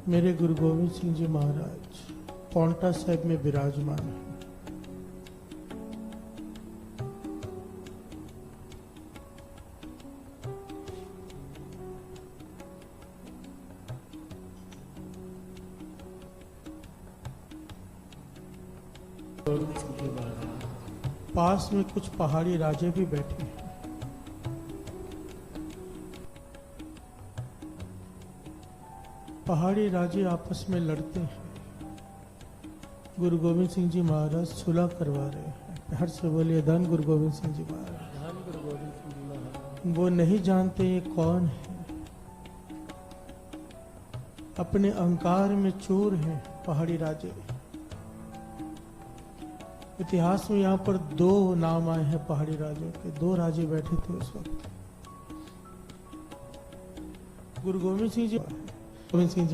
मेरे गुरु गोविंद सिंह जी महाराज पौंटा साहिब में विराजमान है। पास में कुछ पहाड़ी राजे भी बैठे हैं। पहाड़ी राजे आपस में लड़ते हैं। गुरु गोविंद सिंह जी महाराज सुलह करवा रहे हैं। प्यार से बोलिए धन गुरु गोविंद सिंह जी महाराज। धन गुरु गोविंद सिंह जी महाराज। वो नहीं जानते ये कौन है, अपने अहंकार में चूर हैं पहाड़ी राजे। इतिहास में यहाँ पर दो नाम आए हैं पहाड़ी राजों के। दो राजे बैठे थे उस वक्त। गुरु गोविंद सिंह जी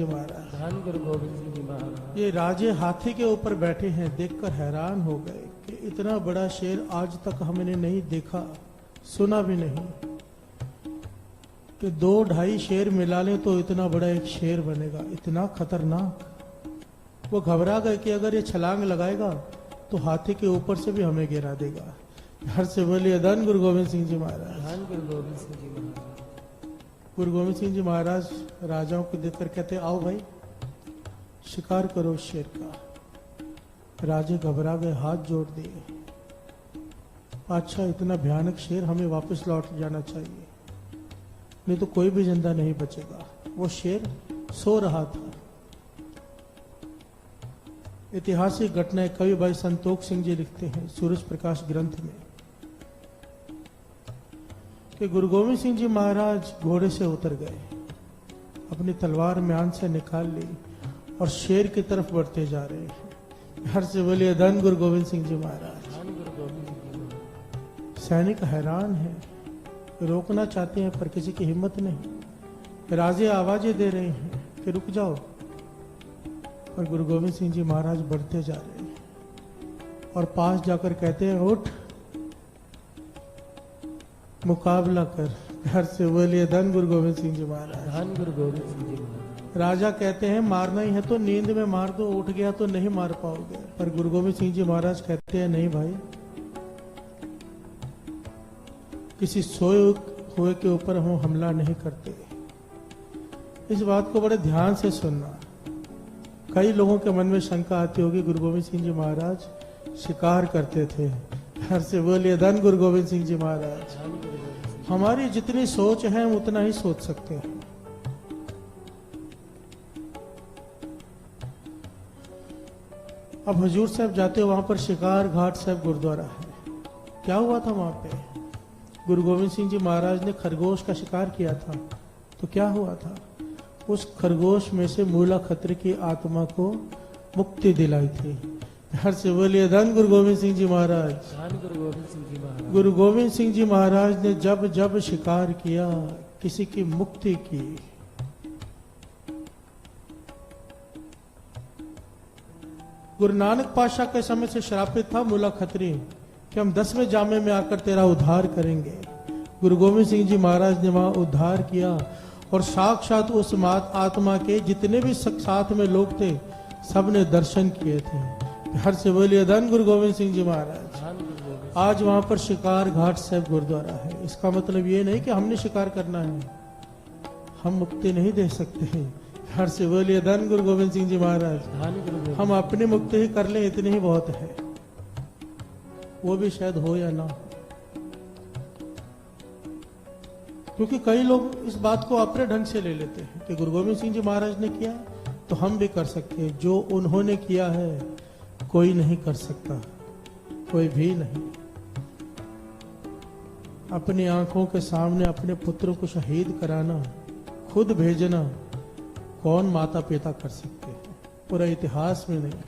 महाराज। धन गुरु गोविंद सिंह जी महाराज। ये राजे हाथी के ऊपर बैठे हैं। देखकर हैरान हो गए कि इतना बड़ा शेर आज तक हमने नहीं देखा, सुना भी नहीं कि 2-2.5 शेर मिला लें तो इतना बड़ा एक शेर बनेगा, इतना खतरनाक। वो घबरा गए कि अगर ये छलांग लगाएगा तो हाथी के ऊपर से भी हमें गिरा देगा। हर से बोलिए धन गुरु गोविंद सिंह जी महाराज। धन गुरु गोविंद सिंह जी महाराज। गुरु गोविंद सिंह जी महाराज राजाओं को देखकर कहते, आओ भाई शिकार करो शेर का। राजे घबरा गए, हाथ जोड़ दिए। अच्छा, इतना भयानक शेर, हमें वापस लौट जाना चाहिए, नहीं तो कोई भी जिंदा नहीं बचेगा। वो शेर सो रहा था। ऐतिहासिक घटनाएं कवि भाई संतोख सिंह जी लिखते हैं सूरज प्रकाश ग्रंथ में कि गुरु गोविंद सिंह जी महाराज घोड़े से उतर गए, अपनी तलवार म्यान से निकाल ली और शेर की तरफ बढ़ते जा रहे हैं। हर से बोलिए धन गुरु गोविंद सिंह जी महाराज। धन गुरु गोविंद सिंह जी महाराज। सैनिक हैरान है, रोकना चाहते हैं पर किसी की हिम्मत नहीं। राजे आवाजें दे रहे हैं कि रुक जाओ, पर गुरु गोविंद सिंह जी महाराज बढ़ते जा रहे हैं और पास जाकर कहते हैं, उठ मुकाबला कर। घर से बोलिए धन गुरु गोविंद सिंह जी महाराज। धन गुरु गोविंद सिंह जी महाराज। राजा कहते हैं, मारना ही है तो नींद में मार दो, उठ गया तो नहीं मार पाओगे। पर गुरु गोविंद सिंह जी महाराज कहते हैं, नहीं भाई, किसी सोए हुए के ऊपर हम हमला नहीं करते। इस बात को बड़े ध्यान से सुनना। कई लोगों के मन में शंका आती होगी, गुरु गोविंद सिंह जी महाराज शिकार करते थे। घर से बोलिए धन गुरु गोविंद सिंह जी महाराज। हमारी जितनी सोच है हम उतना ही सोच सकते हैं। अब हजूर साहब जाते हो, वहां पर शिकार घाट साहब गुरुद्वारा है। क्या हुआ था वहां पे? गुरु गोविंद सिंह जी महाराज ने खरगोश का शिकार किया था। तो क्या हुआ था? उस खरगोश में से मूला खत्री की आत्मा को मुक्ति दिलाई थी। हर से बोलिए धन गुरु गोविंद सिंह जी महाराज। धन गुरु गोविंद सिंह जी महाराज। गुरु गोविंद सिंह जी महाराज ने जब जब शिकार किया, किसी की मुक्ति की। गुरु नानक पातशाह के समय से श्रापित था मूला खत्री कि हम 10वें जामे में आकर तेरा उद्धार करेंगे। गुरु गोविंद सिंह जी महाराज ने वहां उद्धार किया और साक्षात उस आत्मा के जितने भी साथ में लोग थे, सबने दर्शन किए थे। हर से बोलिए धन गुरु गोविंद सिंह जी महाराज। आज वहां पर शिकार घाट साहब गुरुद्वारा है। इसका मतलब ये नहीं कि हमने शिकार करना है, हम मुक्ति नहीं दे सकते। हर से बोलिए धन गुरु गोविंद सिंह जी महाराज। हम अपनी मुक्ति ही कर लें, इतनी ही बहुत है। वो भी शायद हो या ना हो, क्योंकि कई लोग इस बात को अपने ढंग से ले लेते हैं कि गुरु गोविंद सिंह जी महाराज ने किया तो हम भी कर सकते हैं। जो उन्होंने किया है कोई नहीं कर सकता, कोई भी नहीं। अपनी आंखों के सामने अपने पुत्रों को शहीद कराना, खुद भेजना, कौन माता पिता कर सकते हैं? पूरा इतिहास में नहीं।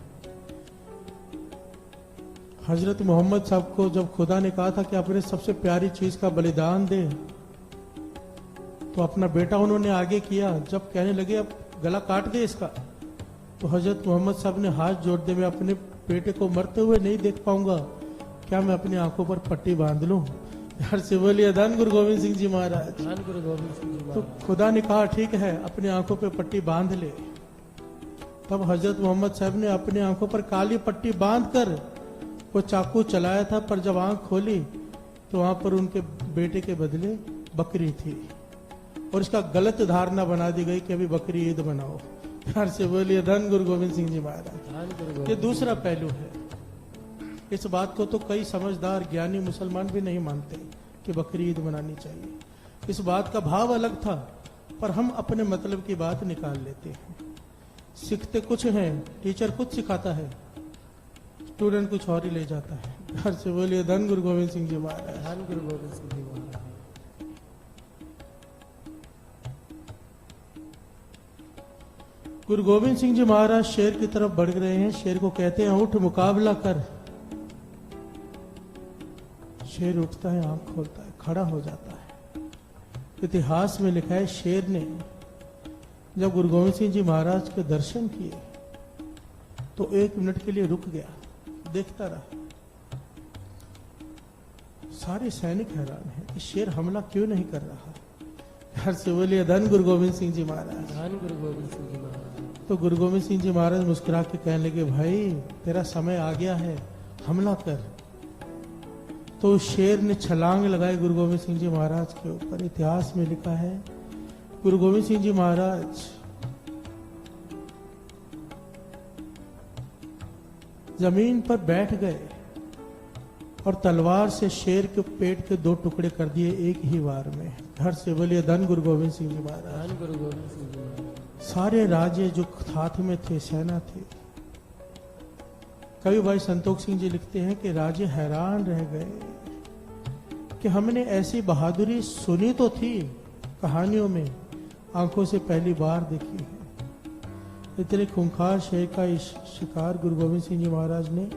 हजरत मोहम्मद साहब को जब खुदा ने कहा था कि अपने सबसे प्यारी चीज का बलिदान दे, तो अपना बेटा उन्होंने आगे किया। जब कहने लगे अब गला काट दे इसका, तो हजरत मोहम्मद साहब ने हाथ जोड़ दे, मैं अपने बेटे को मरते हुए नहीं देख पाऊंगा, क्या मैं अपनी आंखों पर पट्टी बांध लूं? हर से बोलिए धन गुरु गोविंद सिंह जी महाराज। धन गुरु गोविंद सिंह जी तो खुदा ने कहा ठीक है, अपनी आंखों पे पट्टी बांध ले। तब हजरत मोहम्मद साहब ने अपनी आंखों पर काली पट्टी बांधकर वो चाकू चलाया था, पर जब आंख खोली तो वहां पर उनके बेटे के बदले बकरी थी और इसका गलत धारणा बना दी गई कि अभी बकरी ईद बनाओ। प्यार से बोलिए धन गुरु गोविंद सिंह जी महाराज। ये दूसरा पहलू है। इस बात को तो कई समझदार ज्ञानी मुसलमान भी नहीं मानते कि बकरी ईद मनानी चाहिए। इस बात का भाव अलग था, पर हम अपने मतलब की बात निकाल लेते हैं। सीखते कुछ हैं, टीचर कुछ सिखाता है, स्टूडेंट कुछ और ही ले जाता है। घर से बोलिए धन गुरु गोविंद सिंह जी महाराज। धन गुरु गोविंद सिंह जी महाराज। गुरु गोविंद सिंह जी महाराज शेर की तरफ बढ़ रहे हैं। शेर को कहते हैं उठ मुकाबला कर। शेर उठता है, आंख खोलता है, खड़ा हो जाता है। इतिहास में लिखा है शेर ने जब गुरु गोविंद सिंह जी महाराज के दर्शन किए तो 1 मिनट के लिए रुक गया, देखता रहा। सारे सैनिक हैरान हैं कि शेर हमला क्यों नहीं कर रहा। घर से बोलिए धन गुरु गोविंद सिंह जी महाराज। धन गुरु गोविंद सिंह जी महाराज। तो गुरु गोविंद सिंह जी महाराज मुस्कुरा के कहने लगे, भाई तेरा समय आ गया है, हमला कर। तो शेर ने छलांग लगाई गुरु गोविंद सिंह जी महाराज के ऊपर। इतिहास में लिखा है गुरु गोविंद सिंह जी महाराज जमीन पर बैठ गए और तलवार से शेर के पेट के 2 टुकड़े कर दिए एक ही बार में। घर से बोलिए धन गुरु गोविंद सिंह जी महाराज। धन गुरु गोविंद सिंह जी महाराज। सारे राजे जो साथ में थे, सेना थी। कवि भाई संतोष सिंह जी लिखते हैं कि राजे हैरान रह गए कि हमने ऐसी बहादुरी सुनी तो थी कहानियों में, आंखों से पहली बार देखी है। इतने खूंखार शेर का शिकार गुरु गोविंद सिंह जी महाराज ने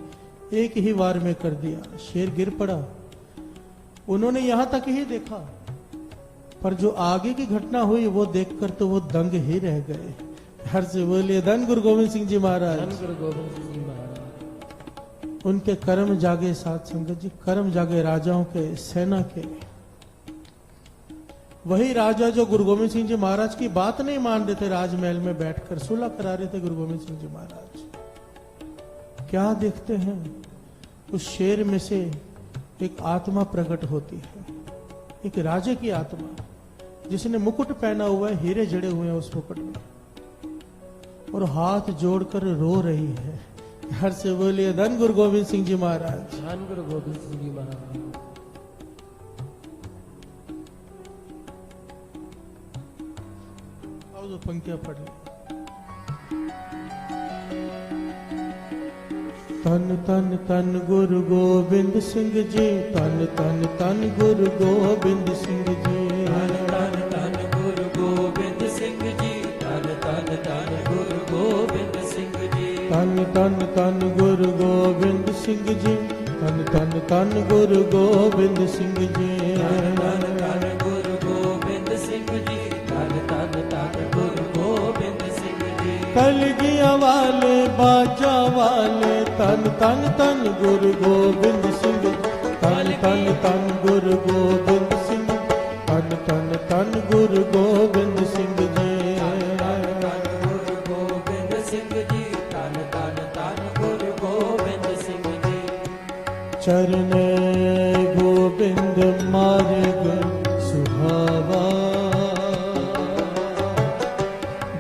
एक ही बार में कर दिया। शेर गिर पड़ा, उन्होंने यहां तक ही देखा, पर जो आगे की घटना हुई वो देखकर तो वो दंग ही रह गए। हर से बोलिए धन गुरु गोविंद सिंह जी महाराज। धन गुरु गोविंद सिंह जी महाराज। उनके कर्म जागे साथ संगत जी, कर्म जागे राजाओं के, सेना के। वही राजा जो गुरु गोविंद सिंह जी महाराज की बात नहीं मान रहे थे, राजमहल में बैठकर सुलह करा रहे थे गुरु गोविंद सिंह जी महाराज। क्या देखते हैं, उस शेर में से एक आत्मा प्रकट होती है, एक राजा की आत्मा, जिसने मुकुट पहना हुआ है, हीरे जड़े हुए हैं उस मुकुट में, और हाथ जोड़कर रो रही है। हर से बोलिए धन गुरु गोविंद सिंह जी महाराज। धन गुरु गोविंद सिंह जी महाराज। आओ तो पंक्तियां पढ़ ली। तन तन तन गुरु गोविंद सिंह जी, तन तन तन गुरु गोविंद सिंह जी, तन तन तन गुरु गोविंद सिंह जी, तन तन तन गुरु गोविंद सिंह जी, तन तन तन गुरु गोविंद सिंह जी, तन तन तन गुरु गोविंद सिंह जी, तन तन गुरु गोविंद सिंह जी, तन तन तन गुरु गोविंद सिंह जी, कलगियां वाले बाजा वाले, तन तन तन गुरु गोविंद सिंह, तन तन तन गुरु गोविंद सिंह, तन तन तन गुरु गोविंद सिंह जी, तन गुरु गोविंद सिंह जी, तन तन तन गुरु गोविंद सिंह जी, चरण गोविंद मार्ग सुहावा,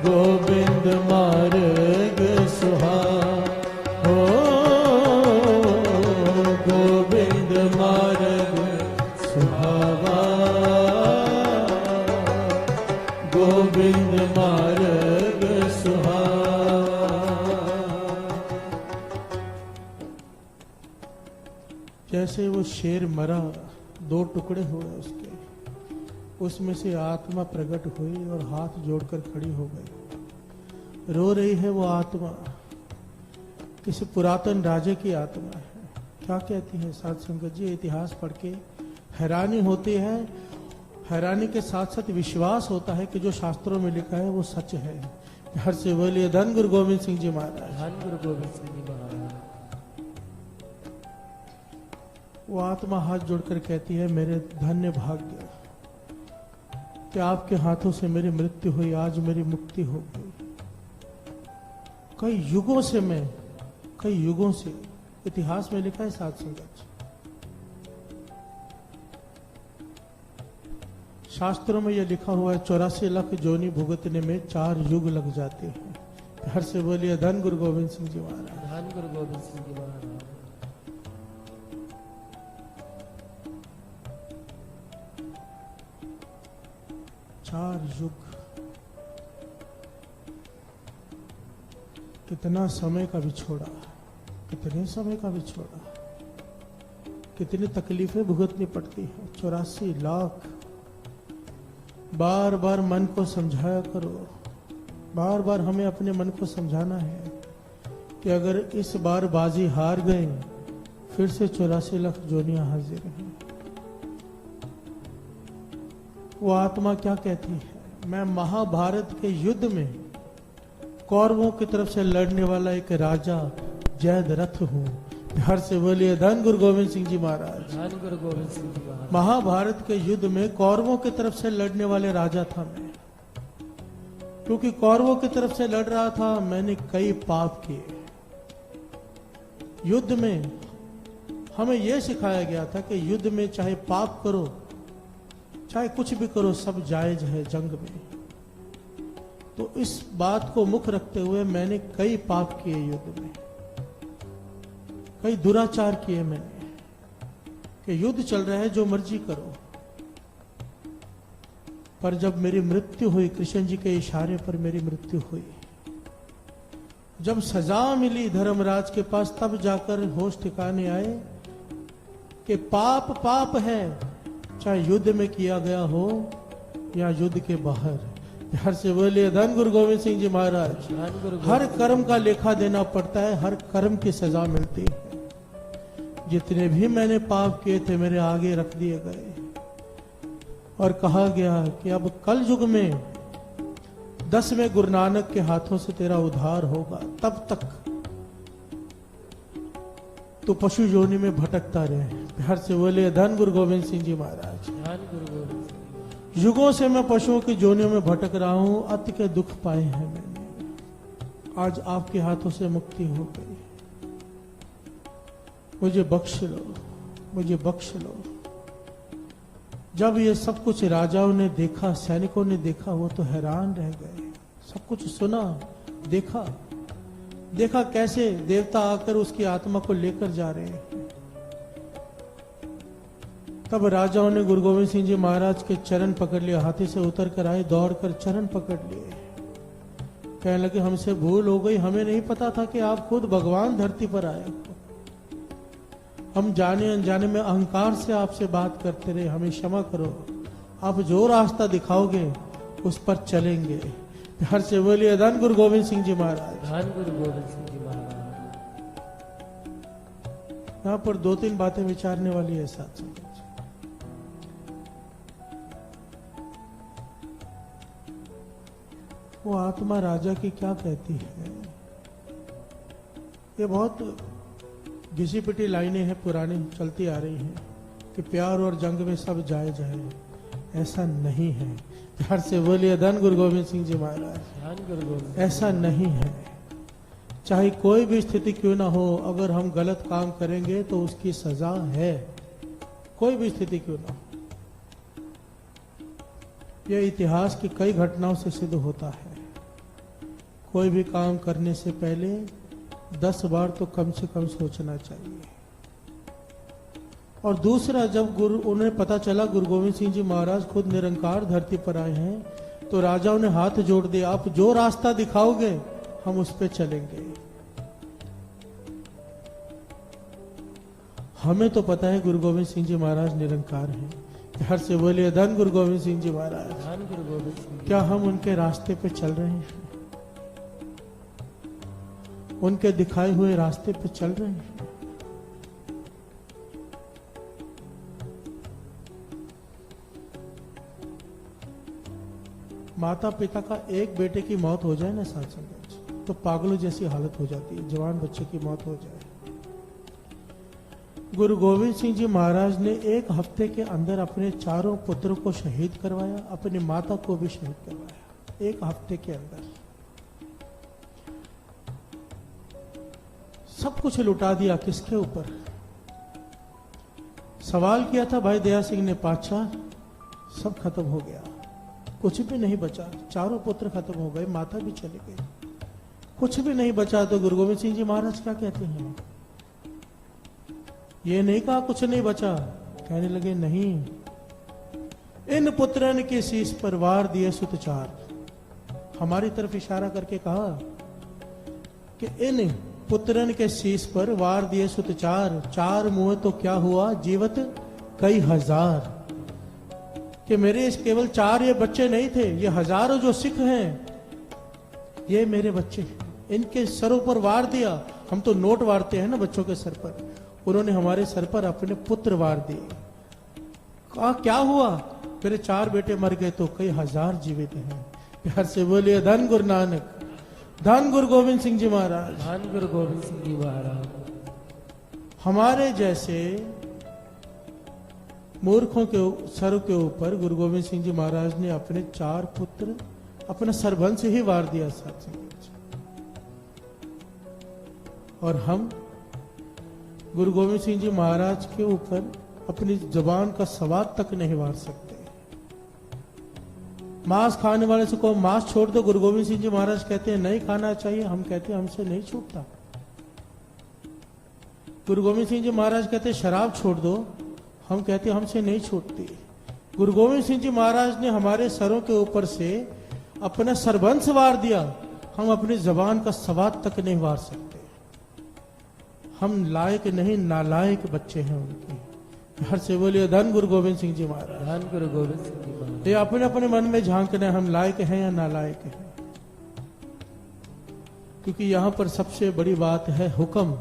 गोविंद मार्ग सुहावा, हो गोविंद मार्ग सुहावा, गोविंद मार्ग सुहावा। जैसे वो शेर मरा, 2 टुकड़े हुए उसके, उसमें से आत्मा प्रकट हुई और हाथ जोड़कर खड़ी हो गई। रो रही है वो आत्मा, किसी पुरातन राजे की आत्मा है। क्या कहती है साध संगत जी, इतिहास पढ़ के हैरानी होती है। हैरानी के साथ साथ विश्वास होता है कि जो शास्त्रों में लिखा है वो सच है। हर से बोलिए धन गुरु गोविंद सिंह जी महाराज। धन गुरु गोविंद सिंह जी महाराज। वो आत्मा हाथ जोड़कर कहती है, मेरे धन्य भाग्य कि आपके हाथों से मेरी मृत्यु हुई, आज मेरी मुक्ति हो गई। कई युगों से इतिहास में लिखा है साध संगत। शास्त्रों में यह लिखा हुआ है 84 लाख जोनी भुगतने में 4 युग लग जाते हैं। प्यार से बोलिए धन गुरु गोविंद सिंह जी महाराज। धन गुरु गोविंद सिंह जी महाराज। 4 युग, कितना समय का बिछोड़ा, कितने समय का बिछोड़ा, कितनी तकलीफें भुगतनी पड़ती हैं। 84 लाख। बार बार मन को समझाया करो, बार बार हमें अपने मन को समझाना है कि अगर इस बार बाजी हार गए फिर से 84 लाख जोनियां हाजिर हैं। वो आत्मा क्या कहती है? मैं महाभारत के युद्ध में कौरवों की तरफ से लड़ने वाला एक राजा जयद्रथ हूं। प्यार से बोलिए धन गुरु गोविंद सिंह जी महाराज। धन गुरु गोविंद सिंह जी महाराज। महाभारत के युद्ध में कौरवों की तरफ से लड़ने वाले राजा था मैं। क्योंकि कौरवों की तरफ से लड़ रहा था, मैंने कई पाप किए। युद्ध में हमें यह सिखाया गया था कि युद्ध में चाहे पाप करो, चाहे कुछ भी करो, सब जायज है जंग में। तो इस बात को मुख्य रखते हुए मैंने कई पाप किए युद्ध में, कई दुराचार किए मैंने कि युद्ध चल रहा है जो मर्जी करो। पर जब मेरी मृत्यु हुई, कृष्ण जी के इशारे पर मेरी मृत्यु हुई, जब सजा मिली धर्मराज के पास, तब जाकर होश ठिकाने आए कि पाप पाप है, चाहे युद्ध में किया गया हो या युद्ध के बाहर। प्यार से बोलिए धन गुरु गोविंद सिंह जी महाराज। हर कर्म का लेखा देना पड़ता है, हर कर्म की सजा मिलती है। जितने भी मैंने पाप किए थे मेरे आगे रख दिए गए और कहा गया कि अब कल युग में 10वें गुरु नानक के हाथों से तेरा उद्धार होगा। तब तक तो पशु योनि में भटकता रहे। प्यार से बोले धन गुरु गोविंद सिंह जी महाराज। धन गुरु गोविंद सिंह। युगों से मैं पशुओं की जोनियों में भटक रहा हूं, अति के दुख पाए हैं मैंने। आज आपके हाथों से मुक्ति हो गई। मुझे बख्श लो, मुझे बख्श लो। जब ये सब कुछ राजाओं ने देखा, सैनिकों ने देखा, वो तो हैरान रह गए। सब कुछ सुना, देखा कैसे देवता आकर उसकी आत्मा को लेकर जा रहे हैं। तब राजाओं ने गुरु गोविंद सिंह जी महाराज के चरण पकड़ लिए, हाथी से उतर कर आए, दौड़कर चरण पकड़ लिए। कहने लगे हमसे भूल हो गई, हमें नहीं पता था कि आप खुद भगवान धरती पर आए हो। हम जाने अनजाने में अहंकार से आपसे बात करते रहे, हमें क्षमा करो। आप जो रास्ता दिखाओगे उस पर चलेंगे। प्यार से बोलिए धन गुरु गोविंद सिंह जी महाराज। धन गुरु गोविंद सिंह जी महाराज। यहाँ पर 2-3 बातें विचारने वाली है साथ संगत। वो आत्मा राजा की क्या कहती है? ये बहुत घिसी पिटी लाइनें हैं, पुरानी चलती आ रही हैं कि प्यार और जंग में सब जायज है। ऐसा नहीं है। प्यार से बोलिए धन गुरु गोविंद सिंह जी महाराज। धन गुरु गोविंद। ऐसा नहीं है। चाहे कोई भी स्थिति क्यों ना हो, अगर हम गलत काम करेंगे तो उसकी सजा है, कोई भी स्थिति क्यों ना हो। यह इतिहास की कई घटनाओं से सिद्ध होता है। कोई भी काम करने से पहले 10 बार तो कम से कम सोचना चाहिए। और दूसरा, जब उन्हें पता चला गुरु गोविंद सिंह जी महाराज खुद निरंकार धरती पर आए हैं, तो राजाओं ने हाथ जोड़ दिए, आप जो रास्ता दिखाओगे हम उस पे चलेंगे। हमें तो पता है गुरु गोविंद सिंह जी महाराज निरंकार हैं। प्यार से बोलिए धन गुरु गोविंद सिंह जी महाराज। धन गुरु गोविंद सिंह। क्या हम उनके रास्ते पे चल रहे हैं? उनके दिखाए हुए रास्ते पे चल रहे हैं? माता पिता का एक बेटे की मौत हो जाए ना साथ संगत, तो पागलों जैसी हालत हो जाती है। जवान बच्चे की मौत हो जाए। गुरु गोविंद सिंह जी महाराज ने 1 हफ्ते के अंदर अपने 4 पुत्रों को शहीद करवाया, अपनी माता को भी शहीद करवाया। 1 हफ्ते के अंदर। सब कुछ लुटा दिया किसके ऊपर? सवाल किया था भाई दया सिंह ने, पातशाह सब खत्म हो गया, कुछ भी नहीं बचा, चारों पुत्र खत्म हो गए, माता भी चली गई, कुछ भी नहीं बचा। तो गुरु गोविंद सिंह जी महाराज क्या कहते हैं? ये नहीं कहा कुछ नहीं बचा, कहने लगे नहीं, इन पुत्रन के शीश पर वार दिए सुत चार। हमारी तरफ इशारा करके कहा कि इन पुत्रन के शीश पर वार दिए सुत चार, चार मुंह तो क्या हुआ जीवत कई हजार। कि मेरे इस केवल चार ये बच्चे नहीं थे, ये हजारों जो सिख हैं ये मेरे बच्चे, इनके सरों पर वार दिया। हम तो नोट वारते हैं ना बच्चों के सर पर, उन्होंने हमारे सर पर अपने पुत्र वार दिए। कहा क्या हुआ? मेरे चार बेटे मर गए तो कई हजार जीवित हैं। प्यार से बोलिए धन गुरु नानक, धन गुरु गोविंद सिंह जी महाराज, धन गुरु गोविंद सिंह जी महाराज। हमारे जैसे मूर्खों के सर के ऊपर गुरु गोविंद सिंह जी महाराज ने अपने चार पुत्र अपना सरबंस ही वार दिया साथ। और हम गुरु गोविंद सिंह जी महाराज के ऊपर अपनी जुबान का सवाद तक नहीं वार सकते। मांस खाने वाले से को मांस छोड़ दो, गुरु गोविंद सिंह जी महाराज कहते हैं नहीं खाना चाहिए, हम कहते हैं हमसे नहीं छूटता। गुरु गोविंद सिंह जी महाराज कहते हैं शराब छोड़ दो, हम कहते हैं हमसे नहीं छूटती। गुरु गोविंद सिंह जी महाराज ने हमारे सरों के ऊपर से अपना सरबंस वार दिया, हम अपनी जबान का सवाद तक नहीं वार सकते। हम लायक नहीं नालायक बच्चे हैं उनके। हर से बोलिए धन गुरु गोविंद सिंह जी महाराज, धन गुरु गोविंद सिंह जी महाराज। ये अपने अपने मन में झांकने हम लायक हैं या नालायक हैं। क्योंकि यहां पर सबसे बड़ी बात है हुक्म।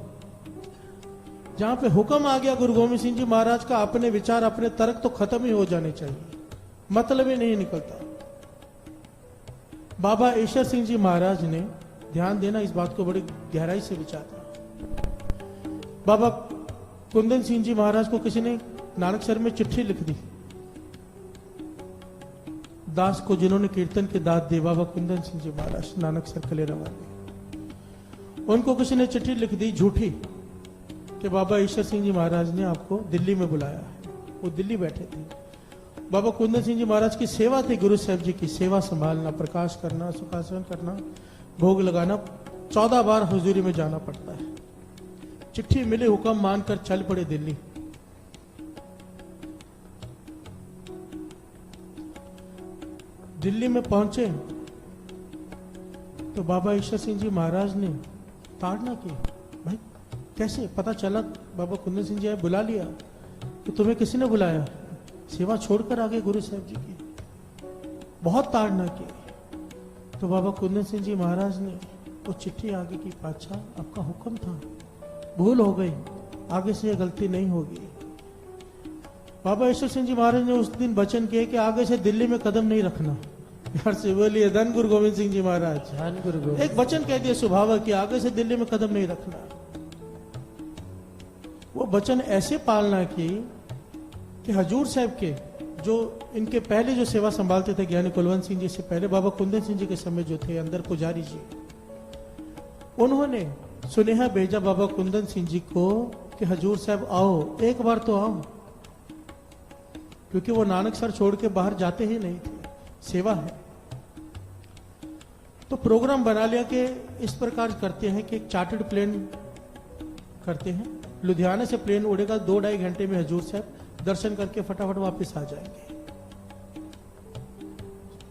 जहां पे हुक्म आ गया गुरु गोविंद सिंह जी महाराज का, अपने विचार अपने तर्क तो खत्म ही हो जाने चाहिए, मतलब ही नहीं निकलता। बाबा ईश्वर सिंह जी महाराज ने, ध्यान देना इस बात को बड़ी गहराई से विचारना, बाबा कुंदन सिंह जी महाराज को किसी ने नानकसर में चिट्ठी लिख दी, दास को जिन्होंने कीर्तन के दाद दी, बाबा कुंदन सिंह जी महाराज नानकसर कलेरा वाले, उनको किसी ने चिट्ठी लिख दी झूठी कि बाबा ईश्वर सिंह जी महाराज ने आपको दिल्ली में बुलाया है। वो दिल्ली बैठे थे। बाबा कुंदन सिंह जी महाराज की सेवा थी, गुरु साहब जी की सेवा संभालना, प्रकाश करना, सुखासन करना, भोग लगाना, 14 बार हुजूरी में जाना पड़ता है। चिट्ठी मिले, हुक्म मानकर चल पड़े दिल्ली। दिल्ली में पहुंचे तो बाबा ईश्वर सिंह जी महाराज ने ताड़ना की, भाई कैसे पता चला? बाबा कुंदन सिंह जी बुला लिया तो तुम्हें किसी ने बुलाया? सेवा छोड़कर आगे गुरु साहब जी की। बहुत ताड़ना की तो बाबा कुंदन सिंह जी महाराज ने वो चिट्ठी आगे की, पातशाह आपका हुक्म था, भूल हो गई, आगे से ये गलती नहीं होगी। बाबा ईश्वर सिंह जी महाराज ने उस दिन वचन किए कि आगे से दिल्ली में कदम नहीं रखना। प्यार से बोलिए धन गुरु गोविंद सिंह जी महाराज, धन गुरु गोविंद। एक वचन कह दिया स्वभाव कि आगे से दिल्ली में कदम नहीं रखना। वो वचन ऐसे पालना की कि हजूर साहब के जो इनके पहले जो सेवा संभालते थे, ज्ञानी कुलवंत सिंह जी से पहले बाबा कुंदन सिंह जी के समय जो थे अंदर पुजारी जी, उन्होंने सुनेहा भेजा बाबा कुंदन सिंह जी को कि हजूर साहब आओ, एक बार तो आओ, क्योंकि वो नानकसर छोड़ के बाहर जाते ही नहीं थे, सेवा है। तो प्रोग्राम बना लिया कि इस प्रकार करते हैं कि एक चार्टर्ड प्लेन करते हैं, लुधियाना से प्लेन उड़ेगा, 2-2.5 घंटे में हजूर साहब दर्शन करके फटाफट वापस आ जाएंगे।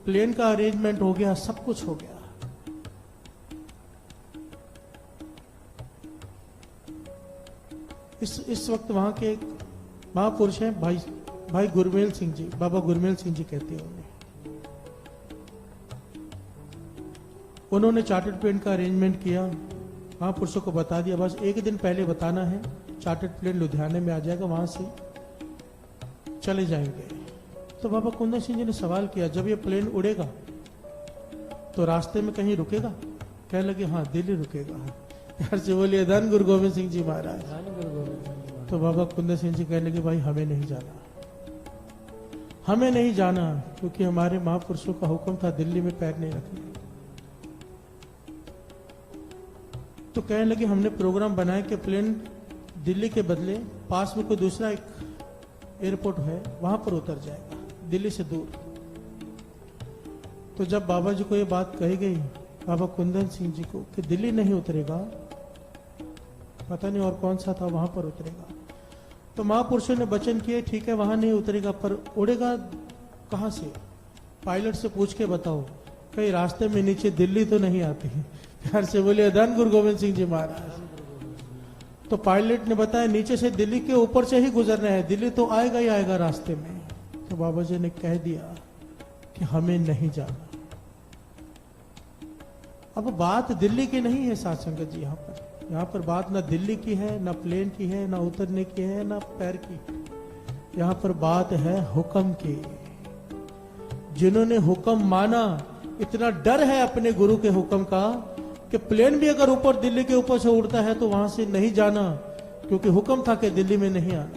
प्लेन का अरेंजमेंट हो गया, सब कुछ हो गया। इस वक्त वहां के एक महापुरुष हैं भाई गुरमेल सिंह जी, बाबा गुरमेल सिंह जी कहते हैं उन्होंने चार्टर्ड प्लेन का अरेंजमेंट किया, महापुरुषों को बता दिया, बस एक दिन पहले बताना है, चार्टर्ड प्लेन लुधियाने में आ जाएगा, वहां से चले जाएंगे। तो बाबा कुंदन सिंह जी ने सवाल किया, जब ये प्लेन उड़ेगा तो रास्ते में कहीं रुकेगा? कहने लगे हाँ दिल्ली रुकेगा। यार से बोलिए धन गुरु गोविंद सिंह जी महाराज, धन गुरु गोविंद सिंह जी महाराज। तो बाबा कुंदन सिंह जी कहने लगे भाई हमें नहीं जाना, हमें नहीं जाना, क्योंकि हमारे महापुरुषों का हुक्म था दिल्ली में पैर नहीं रखना। तो कहने लगे हमने प्रोग्राम बनाया कि प्लेन दिल्ली के बदले पास में कोई दूसरा एक एयरपोर्ट है वहां पर उतर जाएगा, दिल्ली से दूर। तो जब बाबा जी को ये बात कही गई, बाबा कुंदन सिंह जी को, कि दिल्ली नहीं उतरेगा, पता नहीं और कौन सा था वहां पर उतरेगा, तो महापुरुषों ने वचन किए ठीक है वहां नहीं उतरेगा, पर उड़ेगा कहां से? पायलट से पूछ के बताओ, कहीं रास्ते में नीचे दिल्ली तो नहीं आती? प्यार से बोलिए धन गुरु गोविंद सिंह जी महाराज। तो पायलट ने बताया नीचे से दिल्ली के ऊपर से ही गुजरना है, दिल्ली तो आएगा ही आएगा रास्ते में। तो बाबा जी ने कह दिया कि हमें नहीं जाना। अब बात दिल्ली की नहीं है साथ संगत जी, यहाँ पर बात ना दिल्ली की है, ना प्लेन की है, ना उतरने की है, ना पैर की है। यहाँ पर बात है हुक्म की। जिन्होंने हुक्म माना, इतना डर है अपने गुरु के हुक्म का कि प्लेन भी अगर ऊपर दिल्ली के ऊपर से उड़ता है तो वहां से नहीं जाना, क्योंकि हुक्म था कि दिल्ली में नहीं आना।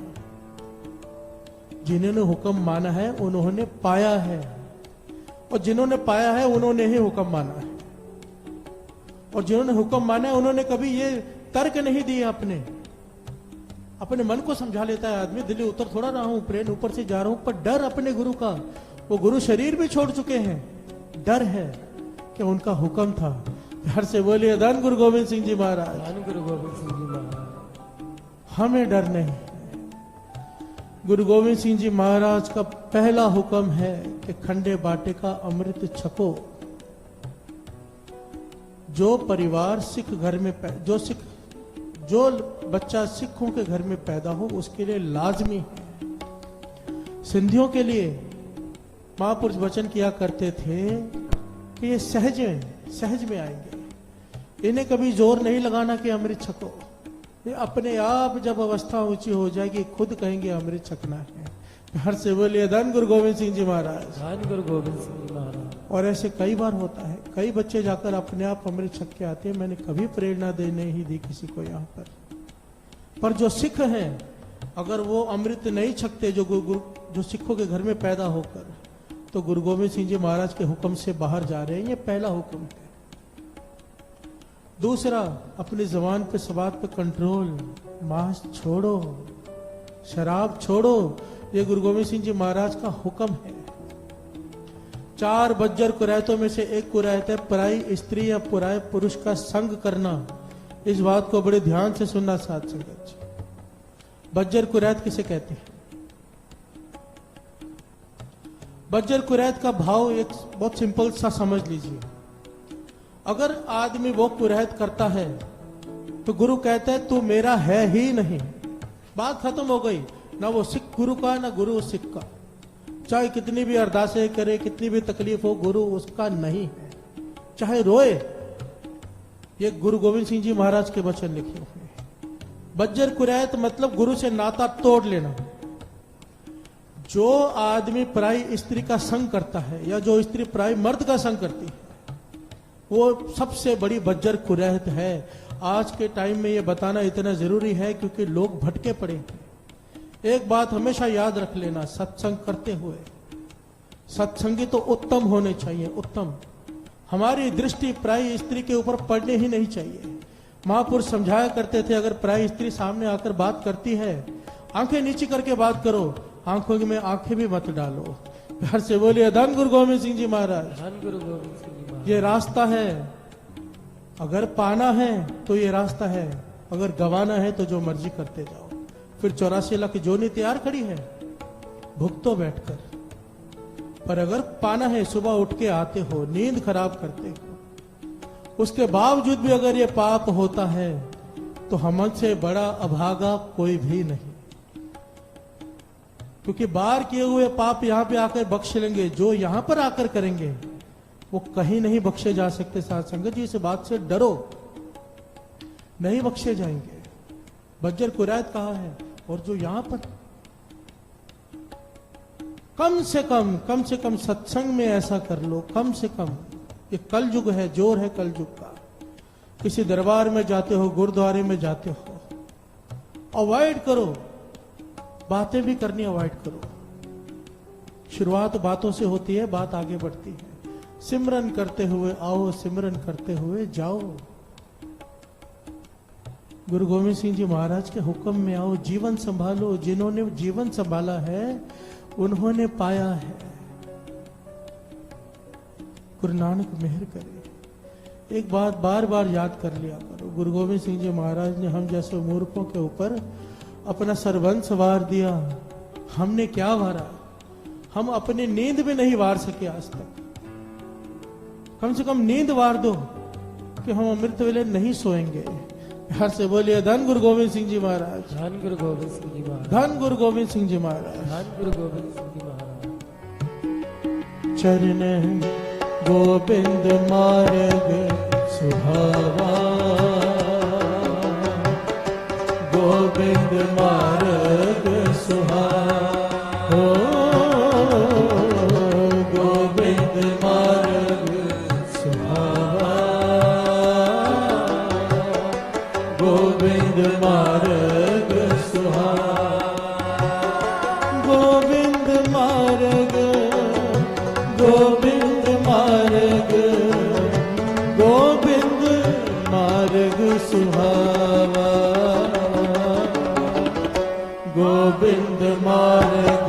जिन्होंने हुक्म माना है उन्होंने पाया है, और जिन्होंने पाया है उन्होंने ही हुक्म माना है। और जिन्होंने हुक्म माना है उन्होंने कभी ये तर्क नहीं दिए, अपने मन को समझा लेता है आदमी, दिल्ली उतर थोड़ा रहा हूं, प्लेन ऊपर से जा रहा हूं, पर डर अपने गुरु का, वो गुरु शरीर भी छोड़ चुके हैं, डर है कि उनका हुक्म था। प्यार से बोलिए धन गुरु गोविंद सिंह जी महाराज। धन गुरु गोविंद सिंह जी महाराज। हमें डर नहीं। गुरु गोविंद सिंह जी महाराज का पहला हुक्म है कि खंडे बाटे का अमृत छको। जो परिवार सिख घर में जो बच्चा सिखों के घर में पैदा हो उसके लिए लाजमी है। सिंधियों के लिए महापुरुष वचन किया करते थे कि ये सहज में आएंगे, इन्हें कभी जोर नहीं लगाना कि अमृत छको। ये अपने आप जब अवस्था ऊंची हो जाएगी खुद कहेंगे अमृत छकना है। प्यार से बोलिए धन गुरु गोविंद सिंह जी महाराज। धन गुरु गोविंद सिंह जी महाराज। और ऐसे कई बार होता है, कई बच्चे जाकर अपने आप अमृत छक के आते हैं। मैंने कभी प्रेरणा देने ही दी किसी को यहाँ पर जो सिख हैं अगर वो अमृत नहीं छकते, जो सिखों के घर में पैदा होकर, तो गुरु गोविंद सिंह जी महाराज के हुक्म से बाहर जा रहे हैं। ये पहला हुक्म है। दूसरा, अपनी जबान पे सबात पे कंट्रोल, मांस छोड़ो, शराब छोड़ो, ये गुरु गोविंद सिंह जी महाराज का हुक्म है। 4 बज्जर कुरैतों में से एक कुरैत है पराई स्त्री या पराये पुरुष का संग करना। इस बात को बड़े ध्यान से सुनना साथ संगत। बज्जर कुरैत किसे कहते हैं? बज्जर कुरैत का भाव एक बहुत सिंपल सा समझ लीजिए। अगर आदमी वो कुरैत करता है तो गुरु कहता है तू मेरा है ही नहीं, बात खत्म हो गई। ना वो सिख गुरु का, ना गुरु सिख का। चाहे कितनी भी अरदासें करे, कितनी भी तकलीफ हो, गुरु उसका नहीं है, चाहे रोए। ये गुरु गोविंद सिंह जी महाराज के वचन लिखे हुए हैं। बज्जर कुरैत मतलब गुरु से नाता तोड़ लेना। जो आदमी पराई स्त्री का संग करता है या जो स्त्री पराई मर्द का संग करती है वो सबसे बड़ी बज्जर कुरैत है। आज के टाइम में ये बताना इतना जरूरी है क्योंकि लोग भटके पड़े हैं। एक बात हमेशा याद रख लेना, सत्संग करते हुए सत्संगी तो उत्तम होने चाहिए, उत्तम। हमारी दृष्टि पराई स्त्री के ऊपर पड़ने ही नहीं चाहिए। महापुरुष समझाया करते थे अगर पराई स्त्री सामने आकर बात करती है, आंखें नीची करके बात करो, आंखों में आंखें भी मत डालो। घर से बोलिए धन गुरु गोविंद सिंह जी महाराज। धन गुरु गोविंद सिंह जी महाराज। ये रास्ता है, अगर पाना है तो ये रास्ता है, अगर गवाना है तो जो मर्जी करते जाओ। फिर 84 लाख जोनी तैयार खड़ी है, भुगतो बैठकर। पर अगर पाना है, सुबह उठ के आते हो, नींद खराब करते हो, उसके बावजूद भी अगर ये पाप होता है तो हमसे बड़ा अभागा कोई भी नहीं। क्योंकि बाहर किए हुए पाप यहां पे आकर बख्श लेंगे, जो यहां पर आकर करेंगे वो कहीं नहीं बख्शे जा सकते। साथ संगत जी इस बात से डरो, नहीं बख्शे जाएंगे। बज्जर कुरैत कहा है, और जो यहां पर कम से कम सत्संग में ऐसा कर लो, कम से कम। ये कलयुग है, जोर है कलयुग का। किसी दरबार में जाते हो, गुरुद्वारे में जाते हो, अवॉइड करो, बातें भी करनी अवॉइड करो। शुरुआत बातों से होती है, बात आगे बढ़ती है। सिमरन करते हुए आओ, सिमरन करते हुए जाओ। गुरु गोविंद सिंह जी महाराज के हुक्म में आओ, जीवन संभालो। जिन्होंने जीवन संभाला है उन्होंने पाया है। गुरु नानक मेहर करे। एक बात बार बार याद कर लिया करो, गुरु गोविंद सिंह जी महाराज ने हम जैसे मूर्खों के ऊपर अपना सरबंस वार दिया। हमने क्या वारा? हम अपनी नींद में नहीं वार सके आज तक। कम से कम नींद वार दो कि हम अमृत वेले नहीं सोएंगे। हर से बोलिए धन गुरु गोविंद सिंह जी महाराज, धन गुरु गोविंद सिंह जी महाराज, धन गुरु गोविंद सिंह जी महाराज, धन गुरु गोविंद सिंह जी महाराज। चरण गोविंद मार्ग सुहावा, गोविंद मार्ग सुहावा, गोविंद मार्ग सुहावा, गोविंद मार्ग सुहावा, गोविंद मार्ग, गोविंद मार्ग, गोविंद मार्ग सुहावा, गोविंद मार्ग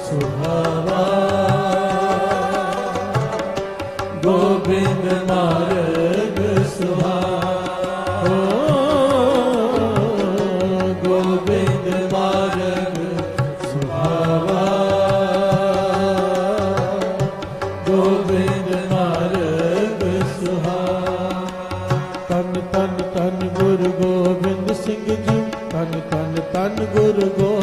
सुहावा, गोविंद मार्ग सुहावा, गोविंद मार्ग सुहावा, गोविंद मार्ग सुहावा। तन तन तन गुरु गोविंद सिंह जी, तन तन तन गुरु गोविंद